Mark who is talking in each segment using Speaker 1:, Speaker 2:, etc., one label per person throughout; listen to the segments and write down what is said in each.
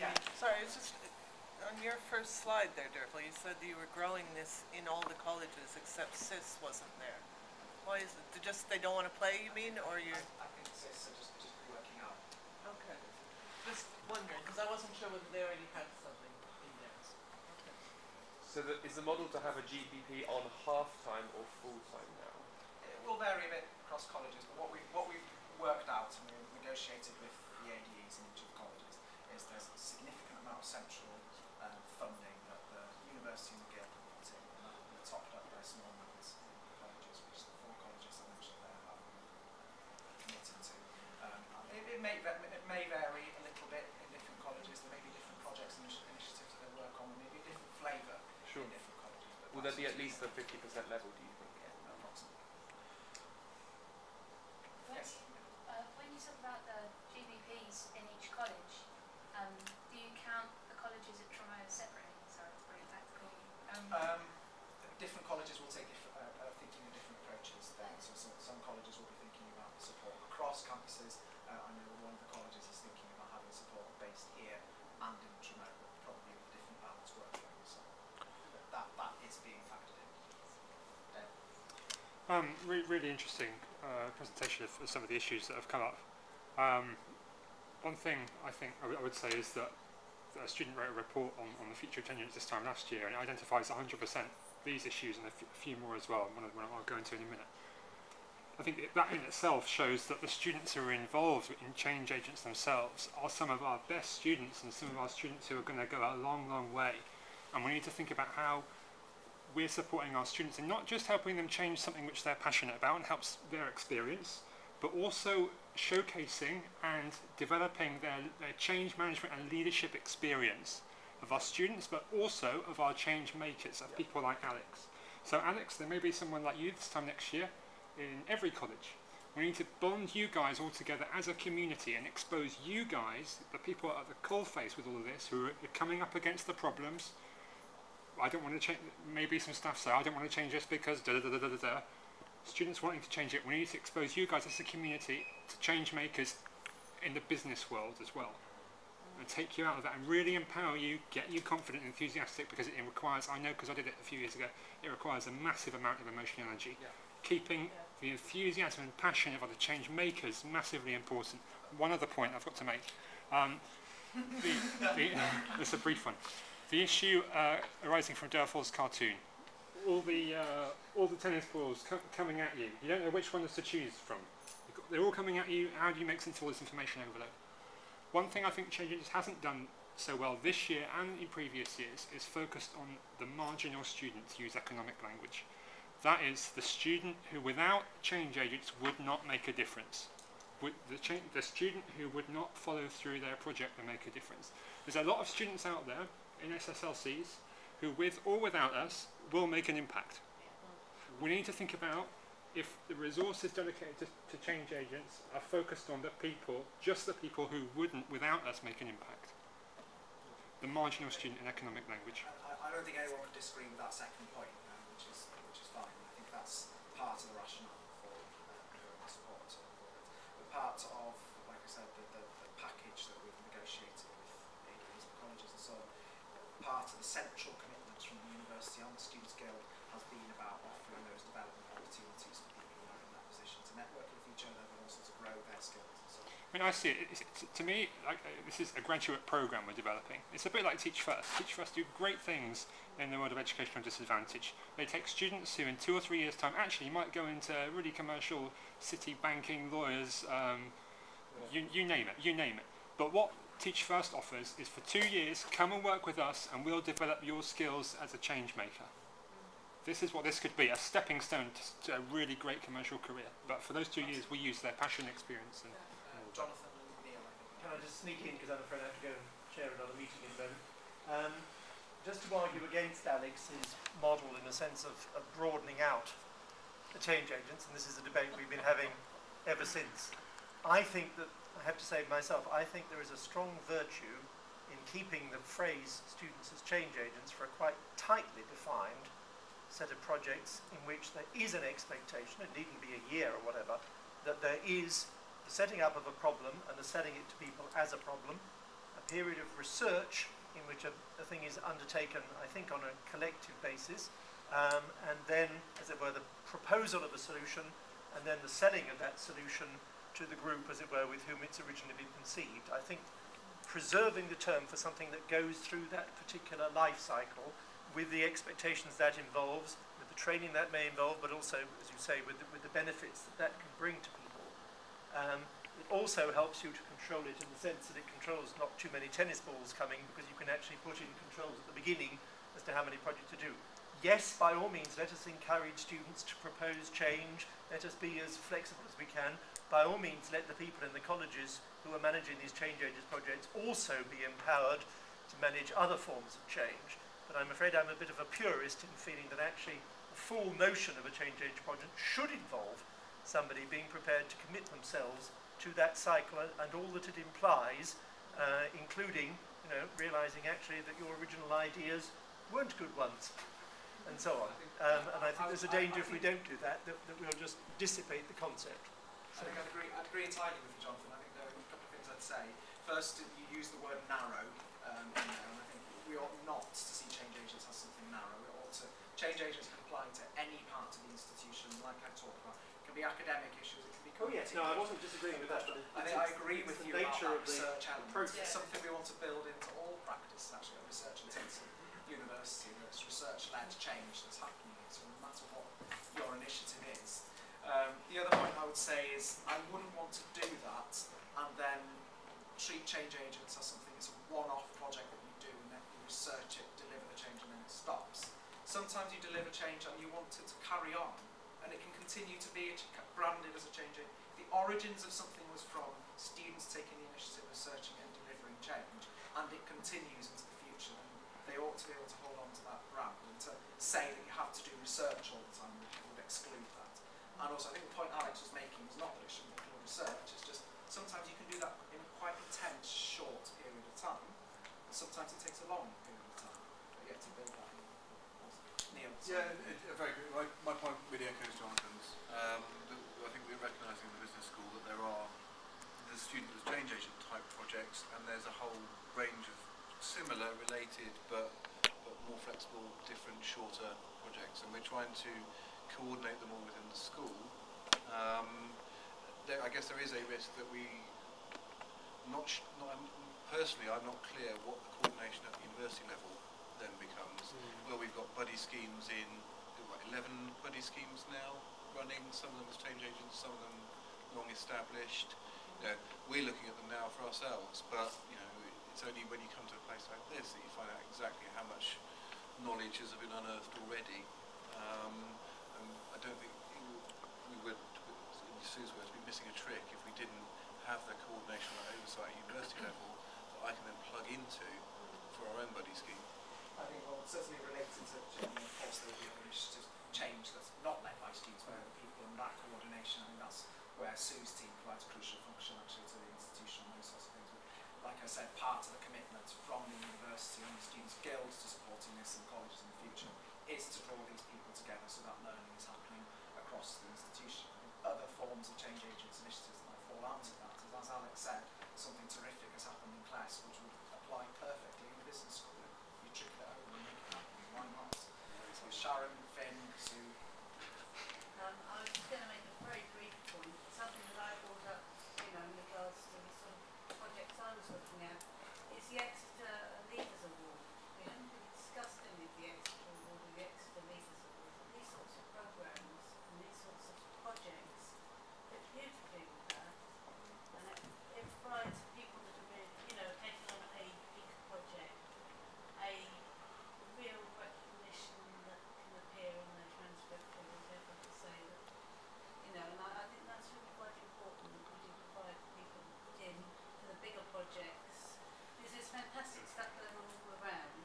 Speaker 1: Yeah.
Speaker 2: Sorry, it's just on your first slide there, Derfel, you said that you were growing this in all the colleges except CIS wasn't there. Why is it? They don't want to play, you mean, or you?
Speaker 1: I think CIS are just working out.
Speaker 2: Okay. Just wondering, because I wasn't sure whether they already had something in there. Okay.
Speaker 3: So is the model to have a GBP on half-time or full-time now?
Speaker 1: It will vary a bit across colleges, but what we've worked out and we've negotiated with the ADEs in each of the colleges is there's a significant amount of central funding that the University and the Guild have put in, and that will be topped up by small amounts in the colleges, which the 4 colleges I mentioned there have committed to. It may vary a little bit in different colleges. There may be different projects and initiatives that they work on, there may be a different flavour in different colleges.
Speaker 3: Will there be at least a 50% level, do you think?
Speaker 1: Yeah, approximately. Yes.
Speaker 4: When you talk about the GBPs in each college, do you count the colleges at Tremont separately? Sorry, it's very practical.
Speaker 1: Different colleges will take thinking of different approaches. So some colleges will be thinking about support across campuses. I know one of the colleges is thinking about having support based here and in Tremont, but probably with different balance workloads. So that is being factored in.
Speaker 5: Really interesting presentation of some of the issues that have come up. One thing I think I would say is that a student wrote a report on the future of change this time last year, and it identifies 100% these issues and a few more as well, one I'll go into in a minute. I think that in itself shows that the students who are involved in change agents themselves are some of our best students and some of our students who are going to go a long, long way. And we need to think about how we're supporting our students and not just helping them change something which they're passionate about and helps their experience, but also showcasing and developing their change management and leadership experience of our students, but also of our change makers, of people like Alex. So Alex, there may be someone like you this time next year in every college. We need to bond you guys all together as a community and expose you guys, the people at the coalface with all of this, who are coming up against the problems. I don't want to change, maybe some staff say, I don't want to change this because da-da-da-da-da-da. Students wanting to change it, we need to expose you guys as a community to change makers in the business world as well. And take you out of that and really empower you, get you confident and enthusiastic, because it requires, I know because I did it a few years ago, it requires a massive amount of emotional energy.
Speaker 1: Yeah.
Speaker 5: Keeping the enthusiasm and passion of other change makers massively important. One other point I've got to make. It's a brief one. The issue arising from Derfel's cartoon. All the tennis balls coming at you. You don't know which ones to choose from. They're all coming at you. How do you make sense of all this information overload? One thing I think Change Agents hasn't done so well this year and in previous years is focused on the marginal student, to use economic language. That is the student who without change agents would not make a difference. The student who would not follow through their project and make a difference. There's a lot of students out there in SSLCs who with or without us will make an impact. We need to think about if the resources dedicated to change agents are focused on the people, just the people who wouldn't without us make an impact. The marginal student in economic language.
Speaker 1: I don't think anyone would disagree with that second point, which is fine. I think that's part of the rationale for the support for it. But part of, like I said, the package that we've negotiated with ADEs and colleges and so on, part of the central commitments from the University and the Students' Guild has been about offering those development opportunities for people who are in that position to network with each other, but also to grow their skills and so on.
Speaker 5: I mean, I see it. To me, this is a graduate program we're developing. It's a bit like Teach First. Teach First do great things in the world of educational disadvantage. They take students who in 2 or 3 years' time actually might go into really commercial city banking, lawyers, you name it. But what Teach First offers is for 2 years, come and work with us and we'll develop your skills as a change maker. This is what this could be, a stepping stone to a really great commercial career. But for those 2 years, we use their passion, experience. And
Speaker 1: Jonathan and Neil, I think.
Speaker 6: Can I just sneak in, because I'm afraid I have to go and chair another meeting in a moment. Just to argue against Alex's model in a sense of broadening out the change agents, and this is a debate we've been having ever since. I think that, I have to say myself, I think there is a strong virtue in keeping the phrase students as change agents for a quite tightly defined set of projects in which there is an expectation, it needn't be a year or whatever, that there is the setting up of a problem and the selling it to people as a problem, a period of research in which a thing is undertaken, I think, on a collective basis, and then, as it were, the proposal of a solution, and then the selling of that solution to the group, as it were, with whom it's originally been conceived. I think preserving the term for something that goes through that particular life cycle with the expectations that involves, with the training that may involve, but also, as you say, with the benefits that that can bring to people. It also helps you to control it in the sense that it controls not too many tennis balls coming, because you can actually put in controls at the beginning as to how many projects to do. Yes, by all means, let us encourage students to propose change. Let us be as flexible as we can. By all means, let the people in the colleges who are managing these Change Agents projects also be empowered to manage other forms of change. But I'm afraid I'm a bit of a purist in feeling that actually the full notion of a Change Agent project should involve somebody being prepared to commit themselves to that cycle and all that it implies, including, realising actually that your original ideas weren't good ones, and so on. And I think there's a danger if we don't do that, that we'll just dissipate the concept.
Speaker 1: I think I'd agree entirely with you, Jonathan. I think there are a couple of things I'd say. First, you use the word narrow in there, and I think we ought not to see change agents as something narrow. We ought to, change agents can apply to any part of the institution, like I talked about. It can be academic issues, it can be community.
Speaker 6: Oh yes, no, I wasn't disagreeing with that. But
Speaker 1: I think I agree with you about that research element.
Speaker 6: Process.
Speaker 1: It's something we want to build into all practice, actually, a research-intensive university. There's research-led change that's happening, so no matter what your initiative is. The other point I would say is I wouldn't want to do that and then treat change agents as something that's a one-off project that you do and then you research it, deliver the change and then it stops. Sometimes you deliver change and you want it to carry on and it can continue to be branded as a change agent. The origins of something was from students taking the initiative, researching and delivering change, and it continues into the future. And they ought to be able to hold on to that brand, and to say that you have to do research all the time would exclude that. And also, I think the point Alex was making was not that it shouldn't be called research, it's just sometimes you can do that in a quite intense, short period of time, and sometimes it takes a long period of time, but you have to build that in. Neil?
Speaker 7: Yeah, very good. My point really echoes Jonathan's. I think we're recognising in the business school that there are the student as change agent type projects, and there's a whole range of similar, related, but more flexible, different, shorter projects, and we're trying to coordinate them all within the school. I guess there is a risk that personally, I'm not clear what the coordination at the university level then becomes. Well, we've got buddy schemes in 11 buddy schemes now running, some of them as change agents, some of them long established. We're looking at them now for ourselves, but it's only when you come to a place like this that you find out exactly how much knowledge has been unearthed already. And I don't think we would, in Sue's words, be missing a trick if we didn't have the coordination and oversight at university level that I can then plug into for our own buddy scheme.
Speaker 1: I think, well, certainly related to changing, of course, there will be other initiatives, change that's not led by students, but other people, and that coordination, I think that's where Sue's team provides a crucial function actually to the institution and those sorts of things. Like I said, part of the commitment from the university and the Students' Guilds to supporting this in colleges in the future is to draw these people together so that learning is happening across the institution. Other forms of change agents initiatives that might fall out of that, as Alex said, something terrific has happened in class which would apply perfectly in business school. You trick it over and make it happen, why not? So Sharon, Finn, Sue.
Speaker 8: I was just going to make a very brief point, something that I brought up, in regards to the sort of projects I was looking at, is the Exeter Leaders Award. We haven't really discussed any of the Exeter Award or the Exeter Leaders Award, but these sorts of programmes and these sorts of projects fit beautifully with that, and it provides people that are really, taking on a big project, a real recognition that can appear on their transcript or whatever to say that, and I think that's really quite important that we do provide people put in for the bigger projects, because there's fantastic stuff going on all around,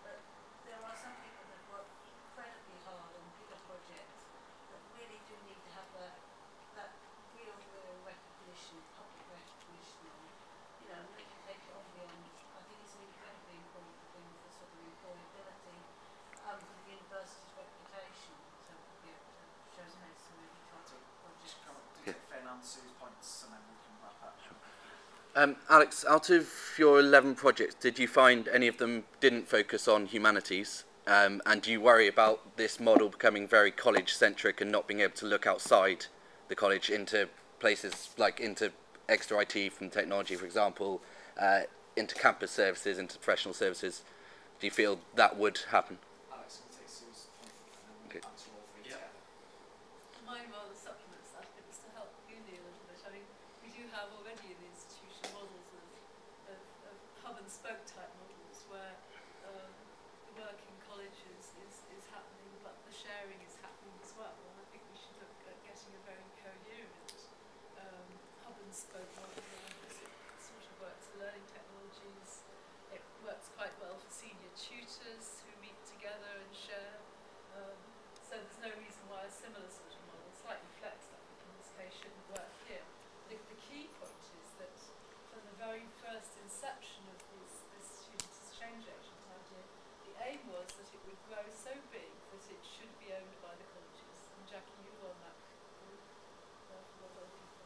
Speaker 8: but there are some people that work incredibly hard on bigger projects that really do need to have that real
Speaker 9: Alex, out of your 11 projects, did you find any of them didn't focus on humanities? And do you worry about this model becoming very college-centric and not being able to look outside the college into places like into extra IT from technology, for example, into campus services, into professional services? Do you feel that would happen?
Speaker 1: Alex, can you take Sue's point and
Speaker 9: Okay.
Speaker 1: then answer all three
Speaker 8: Yeah.
Speaker 1: together?
Speaker 10: Mine rather supplements that, but it's to help Uni a little bit. I mean, we do have already in the institution models of hub and spoke type models where the work in colleges is happening, but the sharing is happening as well. And I think we should look at getting a very coherent hub and spoke model because it sort of works for learning technologies. It works quite well for senior tutors who meet together and share. So there's no reason why a similar sort of model, slightly flexed I think in this case, shouldn't work here. The key point is that from the very first inception of this student exchange agent idea, the aim was that it would grow so big that it should be owned by the colleges. And Jackie, you were on that group, for a lot of people.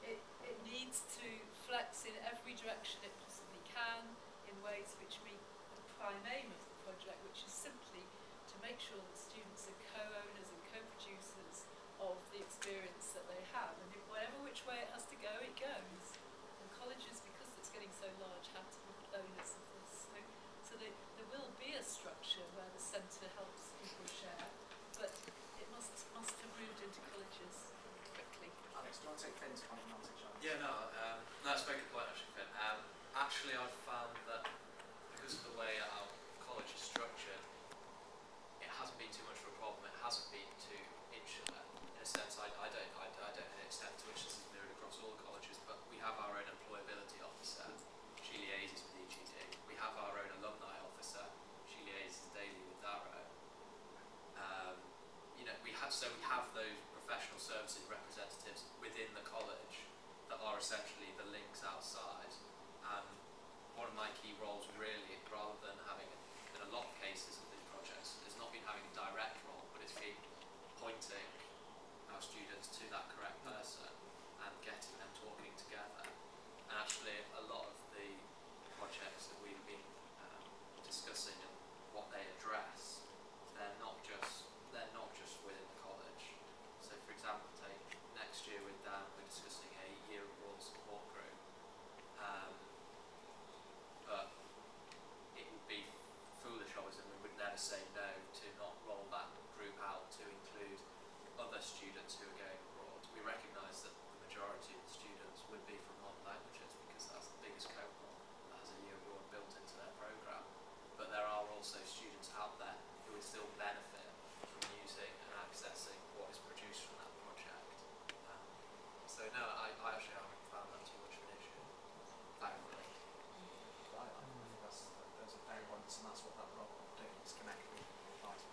Speaker 10: It needs to flex in every direction it possibly can in ways which meet the prime aim of the project, which is simply to make sure that students are co-owners and co-producers of the experience that they have, and if whatever which way it has to go, it goes. And colleges, because it's getting so large, have to be owners of this. So there will be a structure where the centre helps people share, but it must have moved into colleges quickly.
Speaker 1: Alex, do you want to take Finn's point and I'll take Charlotte's?
Speaker 11: Yeah, no, that's a very good point actually, Finn. Actually, I've found that because of the way our college is structured, it hasn't been too much of a problem. It hasn't been too insular. In a sense, I don't know the extent to which this is mirrored across all the colleges, but we have our own employability officer. She liaises with EGD. We have our own alumni officer. She liaises daily with Darrow. We have those professional services representatives within the college that are essentially the links outside. One of my key roles really, rather than having, in a lot of cases of these projects, it's not been having a direct role, but it's been pointing our students to that correct person and getting them talking together. And actually, a lot of the projects that we've been discussing and what they address, they're not just within the college. So, for example, take next year with Dan, we're discussing a year abroad support group. But it would be foolish of us, and we would never say no to not roll that group out to include other students who are going abroad. We recognise that the majority of the students would be from non-languages because that's the biggest cohort that has a year abroad built into their programme. But there are also students out there who would still benefit from using and accessing what is produced from that project. So no, I actually haven't found that too much of an issue. Thankfully.
Speaker 1: I think those are very points, and that's what that role of doing is connect with the advice.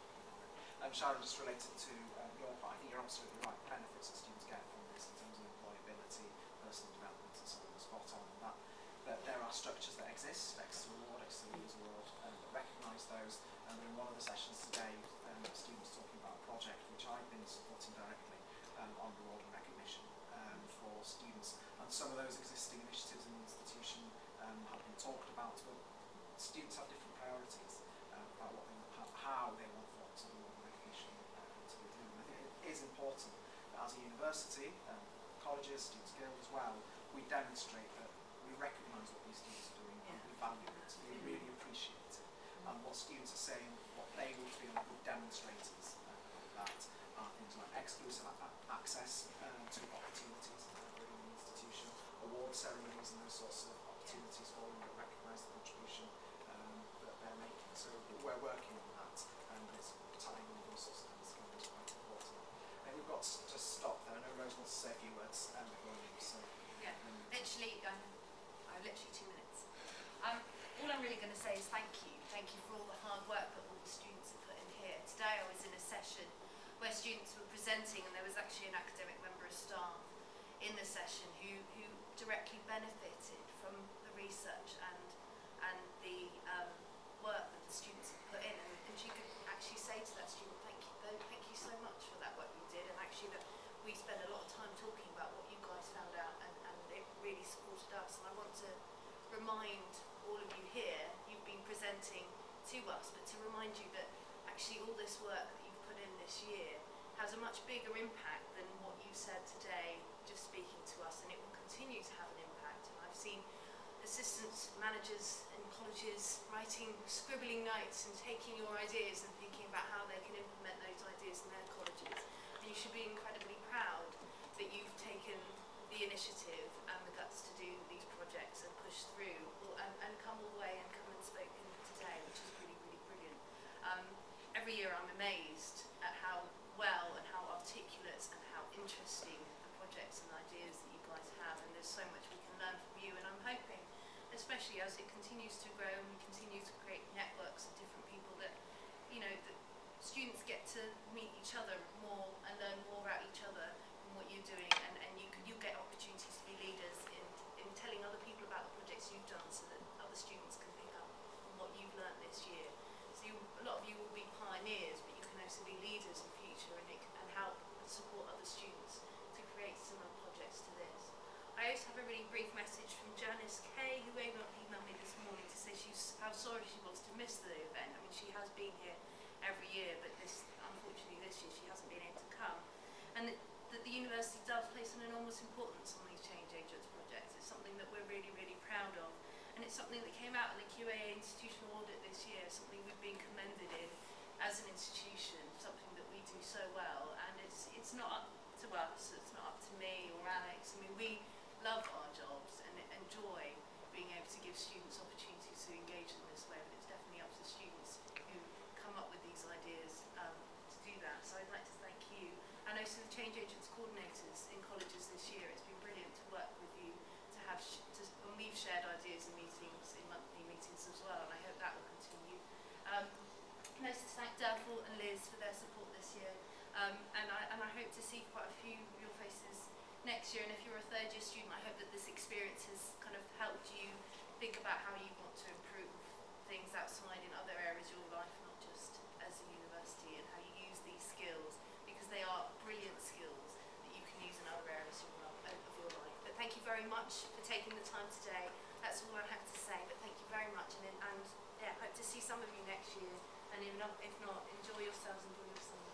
Speaker 1: Sharon, just related to your part, I think you're absolutely right. The benefits that students get from this in terms of employability, personal development, and so on, are spot on. And that, but there are structures that exist, Exeter Award, Exeter Leaders Award, that recognise those. And in one of the sessions today, students talking about a project which I've been supporting directly on reward and recognition for students. And some of those existing initiatives in the institution have been talked about, but students have different priorities about what they want, how they want forms of reward and recognition to be done. I think it is important that as a university, colleges, Students' Guild as well, we demonstrate that we recognise what these students are doing and we value it, we really appreciate it. And what students are saying, what they would feel good demonstrators that are things like exclusive access to opportunities within the institution, award ceremonies and those sorts of opportunities for them that recognise the contribution that they're making. So we're working on that, and it's tying all those sorts of things together is quite important. I think we've got to stop there. I know Rose wants to say a few words before we leave. So
Speaker 4: Yeah, literally, I have literally 2 minutes. All I'm really going to say is thank you. Thank you for all the hard work that all the students have put in here. Today I was in a session where students were presenting, and there was actually an academic member of staff in the session who directly benefited from the research and the work that the students have put in. And she could actually say to that student, thank you so much for that work you did, and actually that we spent a lot of time talking about what you guys found out, and it really supported us. And I want to remind all of you here, you've been presenting to us, but to remind you that actually all this work that you've put in this year has a much bigger impact than what you said today, just speaking to us, and it will continue to have an impact. And I've seen assistant managers in colleges writing, scribbling notes and taking your ideas and thinking about how they can implement those ideas in their colleges. And you should be incredibly proud that you've taken the initiative and the guts to do these projects and push through and come all the way and come and spoken today, which is really, really brilliant. Every year I'm amazed at how well and how articulate and how interesting the projects and ideas that you guys have, and there's so much we can learn from you, and I'm hoping, especially as it continues to grow and we continue to create networks of different people, that, you know, that students get to meet each other more and learn more about each other and what you're doing, and you get opportunities to be leaders in telling other people about the projects you've done, so that other students can pick up on what you've learnt this year. So a lot of you will be pioneers, but you can also be leaders in future, and help and support other students to create similar projects to this. I also have a really brief message from Janice Kay, who emailed me this morning to say how sorry she was to miss the event. I mean, she has been here every year, but unfortunately this year she hasn't been able to come. And that the university does place an enormous importance on these Change Agents projects. It's something that we're really, really proud of. And it's something that came out in the QAA institutional audit this year, something we've been commended in as an institution, something that we do so well. And it's not up to us, it's not up to me or Alex. I mean, we love our jobs and enjoy being able to give students opportunities to engage in this way, but it's definitely up to the students who come up with these ideas to do that. So I'd like to thank you, and also the Change Agents coordinators in colleges this year. It's been brilliant to work with you, to have when we've shared ideas in meetings, in monthly meetings as well, and I hope that will continue. And also to thank Derfel and Liz for their support this year, and I hope to see quite a few of your faces next year. And if you're a third year student, I hope that this experience has kind of helped you think about how you want to improve things outside in other areas of your life, not just as a university, and how you use these skills, because they are brilliant skills that you can use in other areas of your life. But thank you very much for taking the time today. That's all I have to say, but thank you very much, and yeah, hope to see some of you next year, and if not, enjoy yourselves and enjoy your summer.